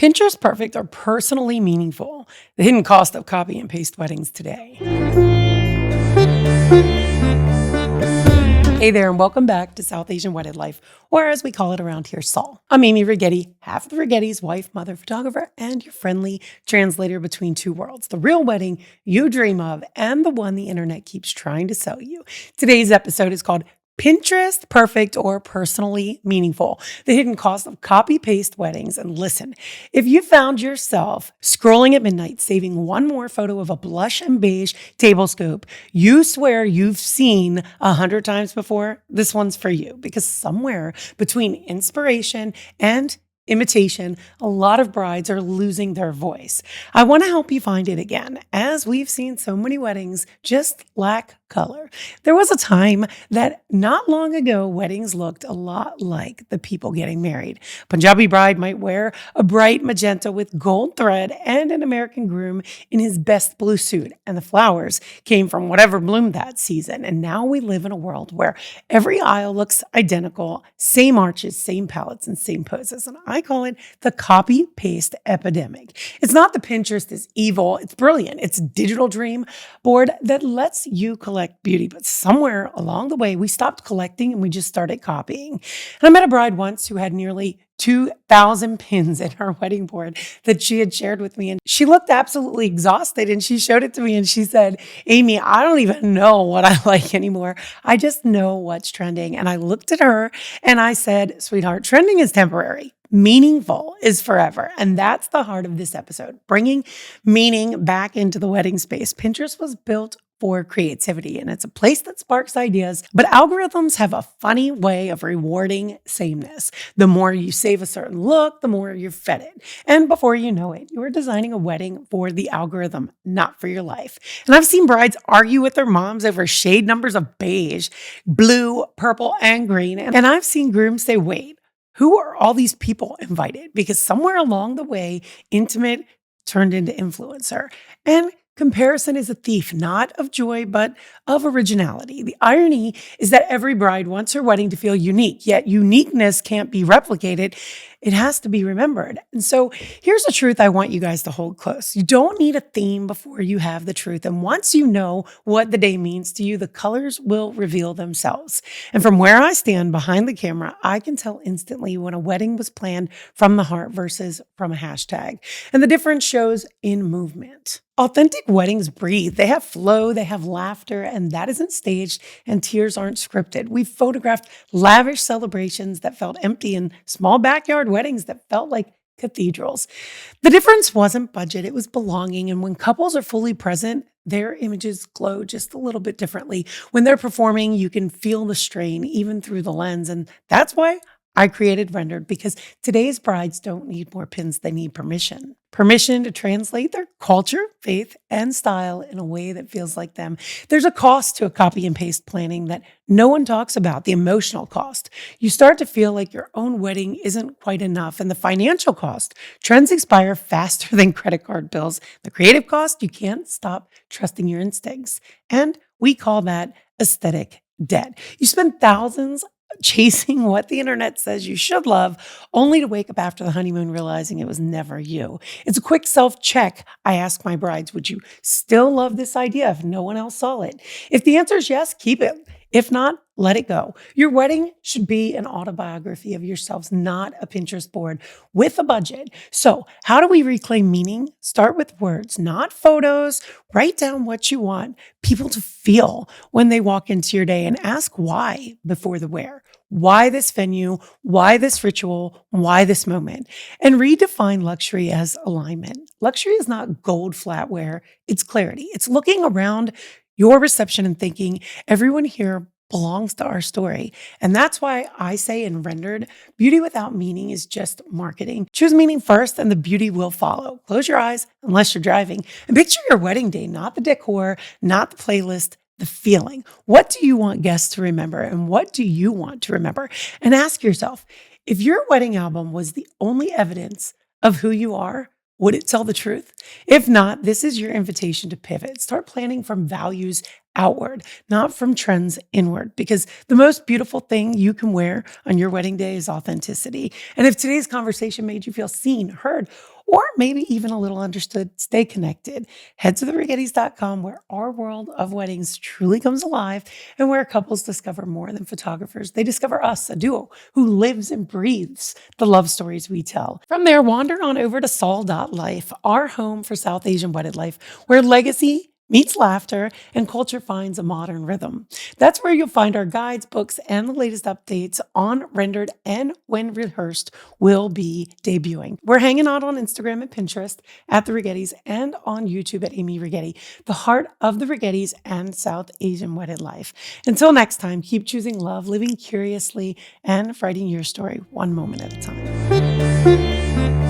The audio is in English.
Pinterest perfect or personally meaningful? The hidden cost of copy and paste weddings today. Hey there, and welcome back to South Asian Wedded Life, or as we call it around here, SAWL. I'm Amy Righetti, half of the Righetti's wife, mother, photographer, and your friendly translator between two worlds. The real wedding you dream of and the one the internet keeps trying to sell you. Today's episode is called Pinterest perfect or personally meaningful, the hidden cost of copy-paste weddings. And listen, if you found yourself scrolling at midnight, saving one more photo of a blush and beige table scoop you swear you've seen 100 times before, this one's for you. Because somewhere between inspiration and imitation, a lot of brides are losing their voice. I want to help you find it again, as we've seen so many weddings just lack color. There was a time that not long ago, weddings looked a lot like the people getting married. Punjabi bride might wear a bright magenta with gold thread and an American groom in his best blue suit. And the flowers came from whatever bloomed that season. And now we live in a world where every aisle looks identical, same arches, same palettes, and same poses. And I call it the copy-paste epidemic. It's not the Pinterest is evil. It's brilliant. It's a digital dream board that lets you collect beauty. But somewhere along the way, we stopped collecting and we just started copying. And I met a bride once who had nearly 2,000 pins in her wedding board that she had shared with me. And she looked absolutely exhausted and she showed it to me and she said, "Amy, I don't even know what I like anymore. I just know what's trending." And I looked at her and I said, "Sweetheart, trending is temporary. Meaningful is forever." And that's the heart of this episode, bringing meaning back into the wedding space. Pinterest was built for creativity, and it's a place that sparks ideas, but algorithms have a funny way of rewarding sameness. The more you save a certain look, the more you're fed it. And before you know it, you are designing a wedding for the algorithm, not for your life. And I've seen brides argue with their moms over shade numbers of beige, blue, purple, and green. And I've seen grooms say, "Wait, who are all these people invited?" Because somewhere along the way, intimate turned into influencer. And comparison is a thief, not of joy, but of originality. The irony is that every bride wants her wedding to feel unique, yet uniqueness can't be replicated. It has to be remembered. And so here's a truth I want you guys to hold close. You don't need a theme before you have the truth. And once you know what the day means to you, the colors will reveal themselves. And from where I stand behind the camera, I can tell instantly when a wedding was planned from the heart versus from a hashtag. And the difference shows in movement. Authentic weddings breathe. They have flow, they have laughter, and that isn't staged, and tears aren't scripted. We've photographed lavish celebrations that felt empty and small backyard weddings that felt like cathedrals. The difference wasn't budget, it was belonging. And when couples are fully present, their images glow just a little bit differently. When they're performing, you can feel the strain even through the lens. And that's why I created Rendered, because today's brides don't need more pins, they need permission. Permission to translate their culture, faith, and style in a way that feels like them. There's a cost to a copy and paste planning that no one talks about, the emotional cost. You start to feel like your own wedding isn't quite enough. And the financial cost, trends expire faster than credit card bills. The creative cost, you can't stop trusting your instincts. And we call that aesthetic debt. You spend thousands chasing what the internet says you should love, only to wake up after the honeymoon realizing it was never you. It's a quick self-check. I ask my brides, would you still love this idea if no one else saw it? If the answer is yes, keep it. If not, let it go. Your wedding should be an autobiography of yourselves, not a Pinterest board with a budget. So how do we reclaim meaning? Start with words, not photos. Write down what you want people to feel when they walk into your day, and ask why before the where. Why this venue? Why this ritual? Why this moment? And redefine luxury as alignment. Luxury is not gold flatware. It's clarity. It's looking around your reception and thinking, everyone here belongs to our story. And that's why I say in Rendered, beauty without meaning is just marketing. Choose meaning first and the beauty will follow. Close your eyes unless you're driving and picture your wedding day, not the decor, not the playlist, the feeling. What do you want guests to remember, and what do you want to remember? And ask yourself, if your wedding album was the only evidence of who you are, would it tell the truth? If not, this is your invitation to pivot. Start planning from values outward, not from trends inward, because the most beautiful thing you can wear on your wedding day is authenticity. And if today's conversation made you feel seen, heard, or maybe even a little understood, stay connected. Head to therigettis.com, where our world of weddings truly comes alive and where couples discover more than photographers. They discover us, a duo who lives and breathes the love stories we tell. From there, wander on over to SAWL.life, our home for South Asian wedded life, where legacy meets laughter and culture finds a modern rhythm. That's where you'll find our guides, books, and the latest updates on rendered and when rehearsed will be debuting. We're hanging out on Instagram and Pinterest at The Rigettis and on YouTube at Amy Rigetti, the heart of the Rigettis and South Asian wedded life. Until next time, keep choosing love, living curiously, and writing your story one moment at a time.